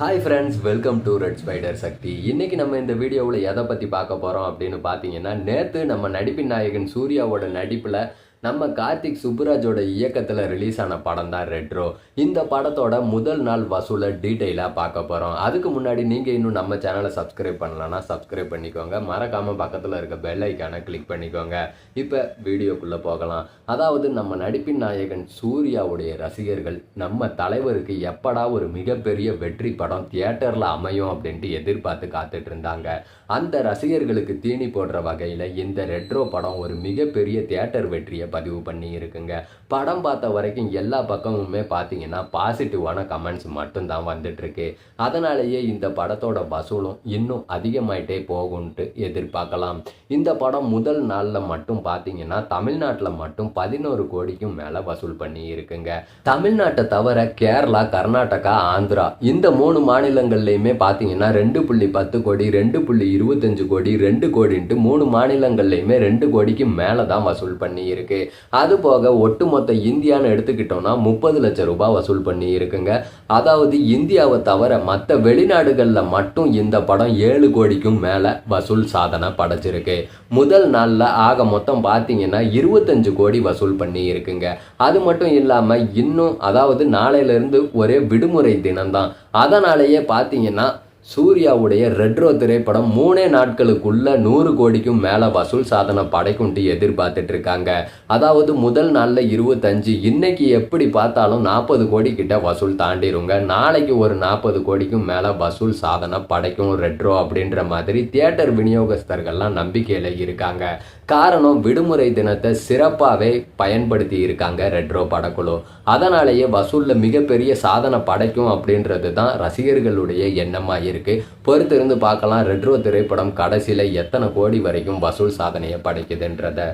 Hi friends, welcome to red spider Shakti. இன்னைக்கு நம்ம இந்த வீடியோவில் எதை பற்றி பார்க்க போகிறோம் அப்படின்னு பார்த்தீங்கன்னா, நேற்று நம்ம நடிப்பின் நாயகன் சூர்யாவோட நடிப்பில் நம்ம கார்த்திக் சுப்புராஜோட இயக்கத்தில் ரிலீஸ் ஆன படம் தான் ரெட்ரோ. இந்த படத்தோட முதல் நாள் வசூலை டீட்டெயிலாக பார்க்க போகிறோம். அதுக்கு முன்னாடி நீங்கள் இன்னும் நம்ம சேனலை சப்ஸ்கிரைப் பண்ணலன்னா சப்ஸ்கிரைப் பண்ணிக்கோங்க. மறக்காமல் பக்கத்தில் இருக்க பெல் ஐக்கானை கிளிக் பண்ணிக்கோங்க. இப்போ வீடியோக்குள்ளே போகலாம். அதாவது நம்ம நடிப்பின் நாயகன் சூர்யாவுடைய ரசிகர்கள் நம்ம தலைவருக்கு எப்படா ஒரு மிகப்பெரிய வெற்றி படம் தியேட்டரில் அமையும் அப்படின்ட்டு எதிர்பார்த்து காத்துட்டு இருந்தாங்க. அந்த ரசிகர்களுக்கு தீனி போடுற வகையில் இந்த ரெட்ரோ படம் ஒரு மிகப்பெரிய தியேட்டர் வெற்றியை பதிவு பண்ணி இருக்குங்க. படம் பார்த்த வரைக்கும் எல்லா பக்கமுமே பார்த்தீங்கன்னா பாசிட்டிவான கமெண்ட்ஸ் மட்டும்தான் வந்துட்டு இருக்கு. அதனாலேயே இந்த படத்தோட வசூலும் இன்னும் அதிகமாயிட்டே போகும்ட்டு எதிர்பார்க்கலாம். இந்த படம் முதல் நாளில் மட்டும் பார்த்தீங்கன்னா தமிழ்நாட்டில் மட்டும் 11 கோடிக்கும் மேலே வசூல் பண்ணி இருக்குங்க. தமிழ்நாட்டை தவிர கேரளா, கர்நாடகா, ஆந்திரா இந்த 3 மாநிலங்கள்லையுமே பார்த்தீங்கன்னா 2.10 கோடி, 2.25 கோடி, 2 கோடின்ட்டு 3 மாநிலங்கள்லையுமே 2 கோடிக்கு மேலே தான் வசூல் பண்ணி இருக்கு. அது போக ஒட்டுமொத்த இந்தியான்னு எடுத்துக்கிட்டோம்னா 30 லட்சம் ரூபாய் வசூல் பண்ணி இருக்குங்க. அதாவது இந்தியாவை தவிர மற்ற வெளிநாடுகளில் மட்டும் இந்த படம் 7 கோடிக்கும் மேலே வசூல் சாதனை படைச்சிருக்கு. முதல் நாளில் ஆக மொத்தம் பார்த்தீங்கன்னா 25 கோடி வசூல் பண்ணி இருக்குங்க. அது மட்டும் இல்லாமல் இன்னும் அதாவது நாளையிலிருந்து ஒரே விடுமுறை தினம்தான். அதனாலேயே பார்த்தீங்கன்னா சூர்யாவுடைய ரெட்ரோ திரைப்படம் 3 நாட்களுக்குள்ள 100 கோடிக்கும் மேலே வசூல் சாதனை படைக்கும்ட்டு எதிர்பார்த்துட்டு இருக்காங்க. அதாவது முதல் நாளில் 25, இன்னைக்கு எப்படி பார்த்தாலும் 40 கோடி கிட்ட வசூல் தாண்டிருங்க. நாளைக்கு ஒரு 40 கோடிக்கும் மேலே வசூல் சாதனை படைக்கும் ரெட்ரோ அப்படின்ற மாதிரி தியேட்டர் விநியோகஸ்தர்கள்லாம் நம்பிக்கையில் இருக்காங்க. காரணம், விடுமுறை தினத்தை சிறப்பாகவே பயன்படுத்தி இருக்காங்க ரெட்ரோ படக்குழு. அதனாலேயே வசூலில் மிகப்பெரிய சாதனை படைக்கும் அப்படின்றது தான் ரசிகர்களுடைய எண்ணமாக இருக்கு. பொறுத்திருந்து பார்க்கலாம் ரெட்ரோ திரைப்படம் கடைசியில் எத்தனை கோடி வரைக்கும் வசூல் சாதனையை படைக்குதுன்றத.